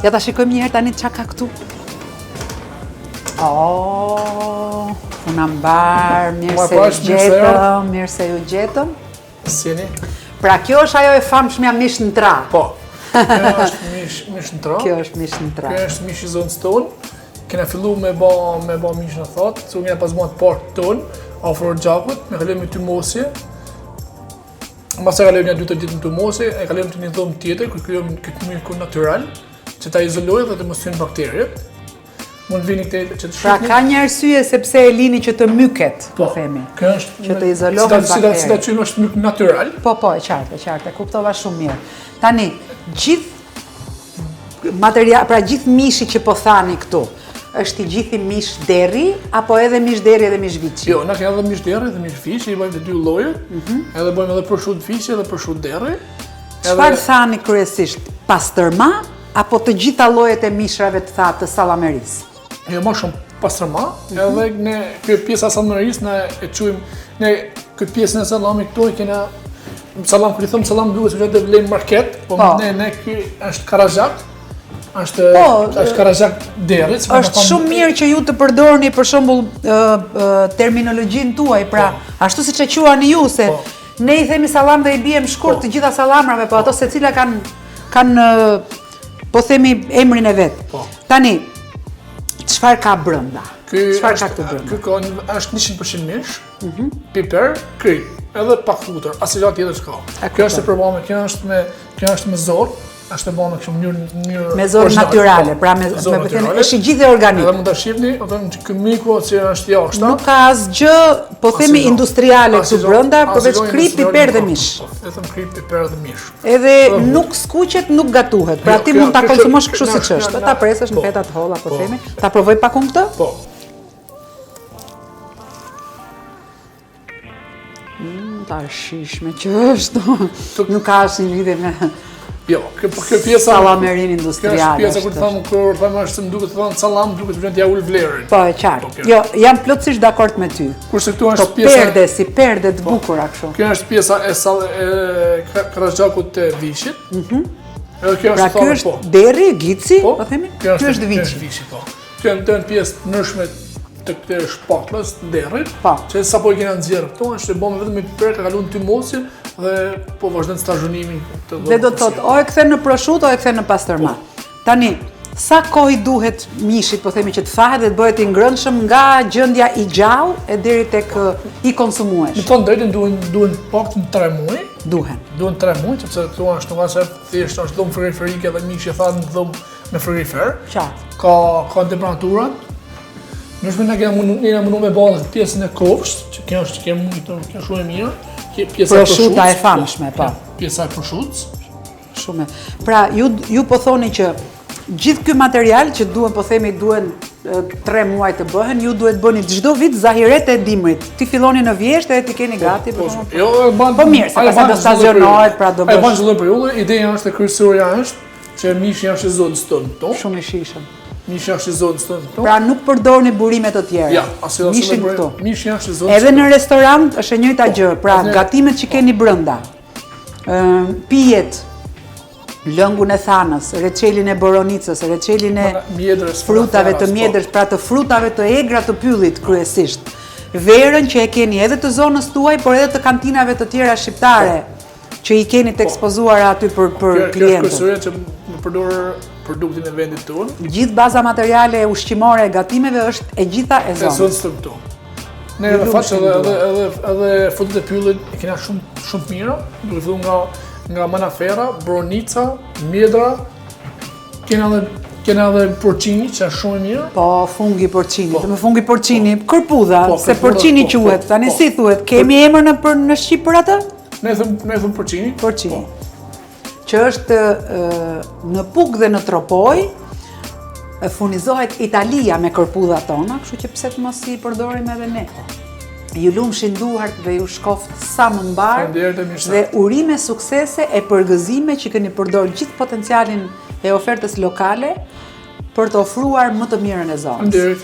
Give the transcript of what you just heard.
Ja ta shikojmë një herë tani çka ka këtu. Oh, una mbar, mirë se ju gjetëm. Sjeni. Pra kjo është ajo e famshmja mish në tra. Po. Kjo është mish në tra. Kjo është mish në tra. Kjo është mish i zonës tonë. Kena fillu me ba mish në thatë, se kena pas bënë partë tonë, afër gjakut, me kalem me ty mosje. Mas e kalem një 2 ditë në ty mosje, e kalem të një dhomë tjetër, kër kryojmë këtë mirë natural, që ta izolojë dhe të mos hyjnë bakteriet. Mund vini këtë që të pra ka një arsye sepse e lini që të myket, po themi. Kjo është që të izolohen bakteriet. Si ta qymë është myk natural. Po, e qartë, kuptova shumë mirë. Tani, gjithë material, pra gjithë mishi që po thani këtu, është i gjithi mish deri, apo edhe mish deri edhe mish viçi? Jo, na kena edhe mish deri dhe mish viçi, i bëjmë të dy llojet, edhe bëjmë edhe prosciutto viçi edhe prosciutto deri. Çfarë thani kryesisht? Pastërma, apo të gjitha llojet e mishrave të thatë të sallameris? Jo, më shumë pastërma, edhe ne kjo pjesa e sallameris ne e quajmë, ne këtë pjesën e sallamit këtu e kena sallam, kur i them sallam duhet se vetë vlen market, po ne ky është karazhak. Është karazhak deri. Është shumë mirë që ju të përdorni për shembull terminologjinë tuaj, pra ashtu siç e quani ju, se ne i themi sallam dhe i bijem shkurt të gjitha sallamrave, po ato secila kanë po themi emrin e vet. Tani çfarë ka brenda? Çfarë ka këtu brenda? Ky është 100% mish, piper, kryp, edhe pak hutër, asnjë gjë tjetër s'ka. Kjo është e përballme, kjo është me zor. Është e bënë në kështu mënyrë me zorë natyrale, pra me thënë është i gjithë organik. Edhe mund ta shihni, që ky miku që është jashtë. Nuk ka asgjë, po themi industriale këtu brenda, përveç krip, piper dhe mish. Vetëm krip, piper dhe mish. Edhe nuk skuqet, nuk gatuhet. Pra ti mund ta konsumosh kështu siç është. Ta presësh në feta të holla, po themi. Ta provoj pak unë këtë? Po. Ta shishme që është. Nuk ka asnjë lidhje me jo, kjo pjesa sallamerin industriale. Kjo pjesa kur thamë është më duket të thonë sallam, duket të ja ul vlerën. Po, e qartë. Jo, jam plotësisht dakord me ty. Kurse këtu është pjesa si perde të bukura kështu. Kjo është pjesa e karazhakut të vishit. Edhe kjo është ky është deri, gici, po themi? Ky është vishi, po. Kjo është një pjesë të nërshme të këtë shpatullës të derrit, që sapo i kena nxjerrë këtu, është e bëmë vetëm me piper, ka kaluar ty mosin dhe po vazhdon stazhonimin të dhe do të thotë o e kthen në prosciutto o e kthen në pastërma. Tani, sa kohë duhet mishit, po themi që të thahet dhe të bëhet i ngrënshëm nga gjendja i gjallë e deri tek i konsumuesh? Në thënë drejtën duhen paktën 3 muaj. Duhen 3 muaj, sepse këtu është nuk është thjesht është dhomë frigoriferike dhe mishi e thanë në dhomë në frigorifer. Qartë. Ka temperaturat. Nëshme ne kena mundu me ballë pjesën e kofshë, që kjo është shumë e mirë. Prosciutta e famshme, po. Pjesa e prosciutës. Shumë. Pra, ju po thoni që gjithë ky material që duhen, po themi, duhen 3 muaj të bëhen, ju duhet bëni çdo vit zahiret e dimrit. Ti filloni në vjesht edhe ti keni gati. Po mirë, se pastaj do stazionohet, pra do bësh. Ai bën çdo periudhë, ideja është e kryesorja është që mishi është i zonës tonë. Shumë i shishëm. Mishi është i zonës tonë. Pra nuk përdorni burime të tjera. Ja, mishin këtu. Mishi është i zonës. Edhe në restorant është e njëjta gjë. Pra gatimet që keni brenda, pijet, lëngun e thanës, reçelin e boronicës, reçelin e frutave të mjedrës, pra të frutave të egra të pyllit kryesisht. Verën që e keni edhe të zonës tuaj, por edhe të kantinave të tjera shqiptare që i keni të ekspozuar aty për klientët. Kjo është kurioze që më përdor produktin e vendit tonë. Gjithë baza materiale ushqimore e gatimeve është e gjitha e zonës. E zonës tonë këtu. Ne në fakt edhe frutat e pyllit i kena shumë të mira, duke filluar nga manafera, bronica, mjedra, kena edhe porcini që është shumë e mirë. Po, fungi porcini, të me fungi porcini, kërpudha, se porcini quhet, tani si thuhet, kemi emër në Shqip për atë? Ne thëmë porcini. Porcini. Që është në Puk dhe në Tropoj, furnizohet Italia me kërpudha tona, kështu që pse të mos i përdorim edhe ne. Ju lumshin duart dhe ju shkoft sa më mbar dhe urime suksese e përgëzime që keni përdor gjithë potencialin e ofertës lokale për të ofruar më të mirën e zonës.